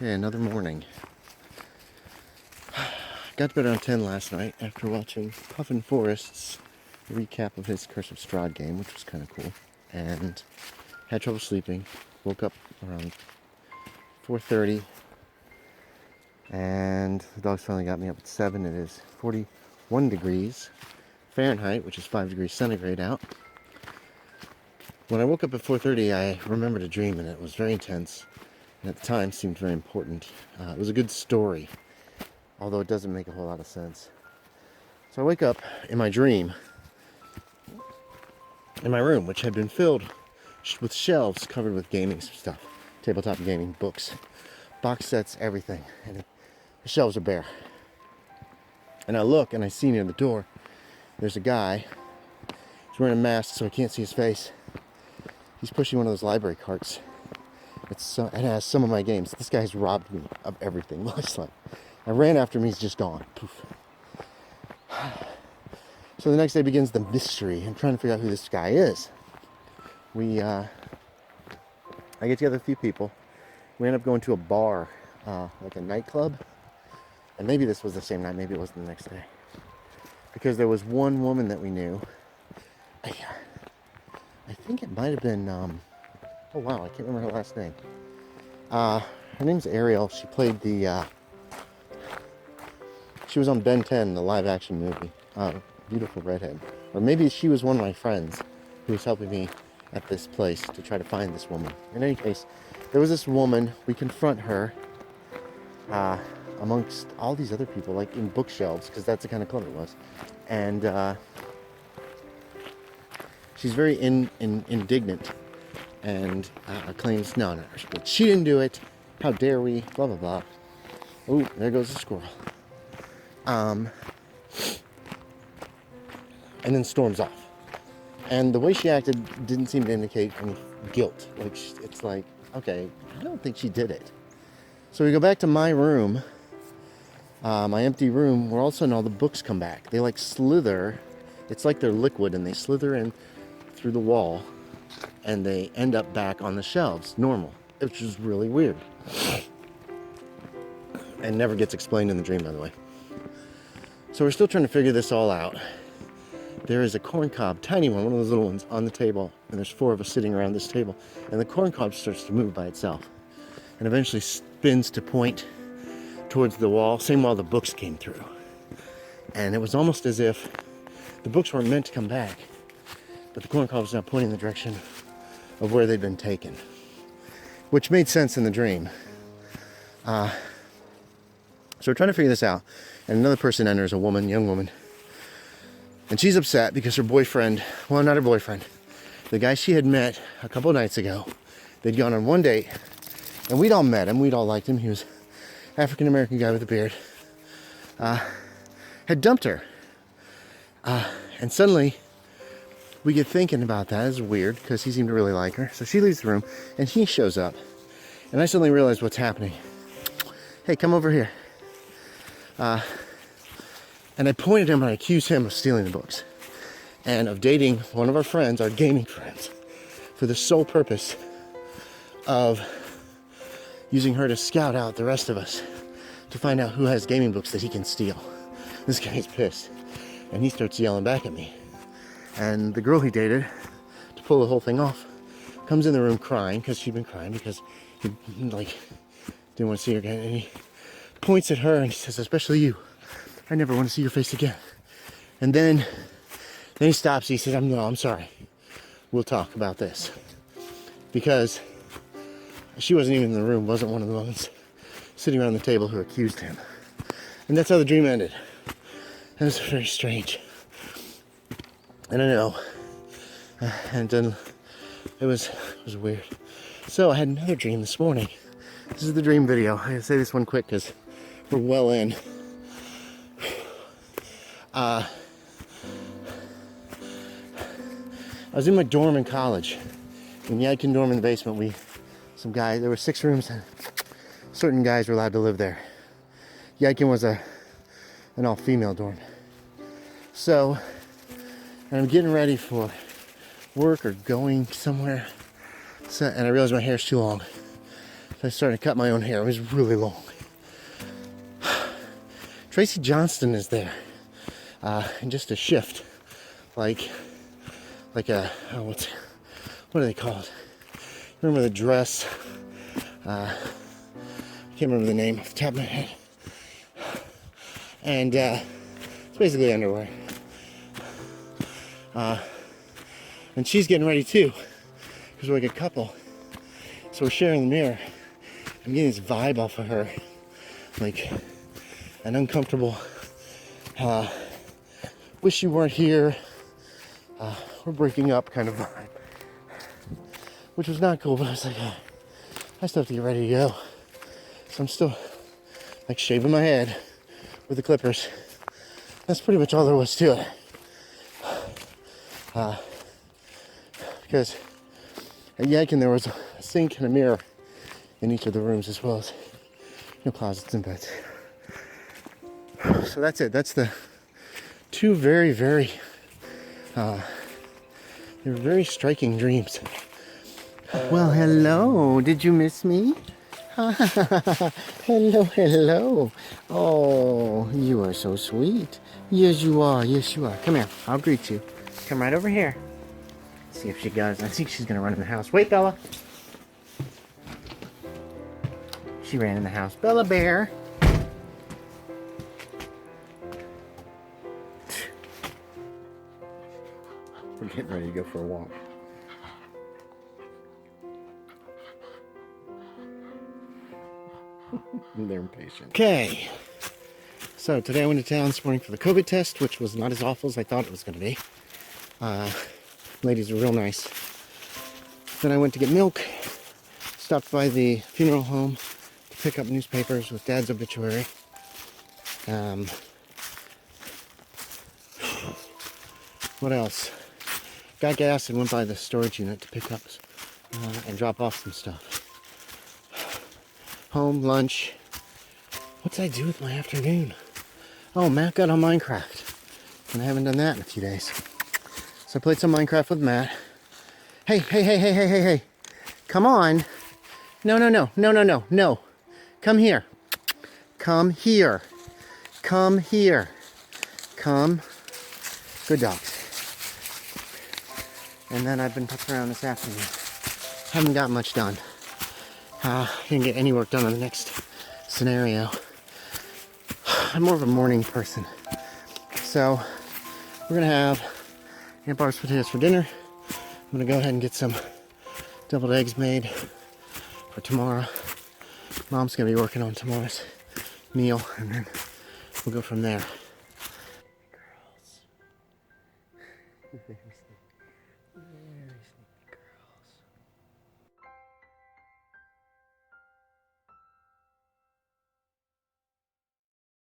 Okay, another morning. Got to bed around 10 last night after watching Puffin Forrest's recap of his Curse of Strahd game, which was kind of cool. And had trouble sleeping. Woke up around 4:30. And the dogs finally got me up at 7. It is 41 degrees Fahrenheit, which is 5 degrees centigrade out. When I woke up at 4:30, I remembered a dream, and it was very intense. And at the time, seemed very important. It was a good story, although it doesn't make a whole lot of sense. So I wake up in my dream in my room, which had been filled with shelves covered with gaming stuff, tabletop gaming, books, box sets, everything. And the shelves are bare. And I look and I see near the door, there's a guy. He's wearing a mask so I can't see his face. He's pushing one of those library carts. It has some of my games. This guy's robbed me of everything. Looks like I ran after him. He's just gone. Poof. So the next day begins the mystery. I'm trying to figure out who this guy is. I get together with a few people. We end up going to a bar, like a nightclub. And maybe this was the same night. Maybe it was the next day. Because there was one woman that we knew. I think it might have been. Oh wow, I can't remember her last name. Her name's Ariel. She played she was on Ben 10, the live action movie. Beautiful redhead. Or maybe she was one of my friends who was helping me at this place to try to find this woman. In any case, there was this woman. We confront her amongst all these other people, like in bookshelves, because that's the kind of club it was. And she's very indignant. And claims, no, she didn't do it. How dare we? Blah, blah, blah. Oh, there goes the squirrel. And then storms off. And the way she acted didn't seem to indicate any guilt. Like, it's like, okay, I don't think she did it. So we go back to my room, my empty room, where all of a sudden all the books come back. They like slither. It's like they're liquid, and they slither in through the wall. And they end up back on the shelves, normal, which is really weird. And never gets explained in the dream, by the way. So we're still trying to figure this all out. There is a corn cob, tiny one of those little ones, on the table. And there's 4 of us sitting around this table. And the corn cob starts to move by itself. And eventually spins to point towards the wall, same wall the books came through. And it was almost as if the books weren't meant to come back. But the corn cob was now pointing in the direction of where they'd been taken, which made sense in the dream. So we're trying to figure this out, and another person enters, a woman, young woman, and she's upset because her boyfriend, well, not her boyfriend, the guy she had met a couple of nights ago, they'd gone on one date, and we'd all met him, we'd all liked him. He was an African-American guy with a beard, had dumped her, and suddenly we get thinking about that. It's weird because he seemed to really like her. So she leaves the room and he shows up. And I suddenly realize what's happening. Hey, come over here. And I pointed at him and I accused him of stealing the books. And of dating one of our friends, our gaming friends, for the sole purpose of using her to scout out the rest of us to find out who has gaming books that he can steal. This guy's pissed. And he starts yelling back at me. And the girl he dated, to pull the whole thing off, comes in the room crying, because she'd been crying, because he, like, didn't want to see her again. And he points at her and he says, especially you, I never want to see your face again. And then he stops. He says, I'm sorry. We'll talk about this. Because she wasn't even in the room, wasn't one of the ones sitting around the table who accused him. And that's how the dream ended. And it was very strange. I don't know, and then it was weird. So I had another dream this morning. This is the dream video. I gotta say this one quick because we're well in. I was in my dorm in college. In the Yadkin dorm in the basement, there were 6 rooms and certain guys were allowed to live there. Yadkin was an all-female dorm. So, and I'm getting ready for work or going somewhere. So, and I realize my hair's too long. I started to cut my own hair. It was really long. Tracy Johnston is there. And just a shift. Like a, what are they called? Remember the dress? I can't remember the name off the top of my head. And it's basically underwear. And she's getting ready too, because we're like a couple. So we're sharing the mirror. I'm getting this vibe off of her, like an uncomfortable, wish you weren't here, we're breaking up kind of vibe. Which was not cool, but I was like, I still have to get ready to go. So I'm still like shaving my head with the clippers. That's pretty much all there was to it. Because at Yankin there was a sink and a mirror in each of the rooms, as well as closets and beds. So that's it. That's the two very, very, they were very striking dreams. Well, hello. Did you miss me? Hello, hello. Oh, you are so sweet. Yes, you are. Yes, you are. Come here. I'll greet you. Come right over here. See if she goes. I think she's going to run in the house. Wait, Bella. She ran in the house. Bella Bear. We're getting ready to go for a walk. They're impatient. Okay. So today I went to town this morning for the COVID test, which was not as awful as I thought it was going to be. Ladies were real nice. Then I went to get milk. Stopped by the funeral home to pick up newspapers with Dad's obituary. What else? Got gas and went by the storage unit to pick up and drop off some stuff. Home, lunch. What did I do with my afternoon? Oh, Matt got on Minecraft. And I haven't done that in a few days. So I played some Minecraft with Matt. Hey. Come on. No. Come here. Come here. Good dogs. And then I've been putzing around this afternoon. Haven't got much done. Didn't get any work done on the next scenario. I'm more of a morning person. So we're gonna have bars potatoes for dinner. I'm gonna go ahead and get some deviled eggs made for tomorrow. Mom's gonna be working on tomorrow's meal, and then we'll go from there. Girls. Very sneaky.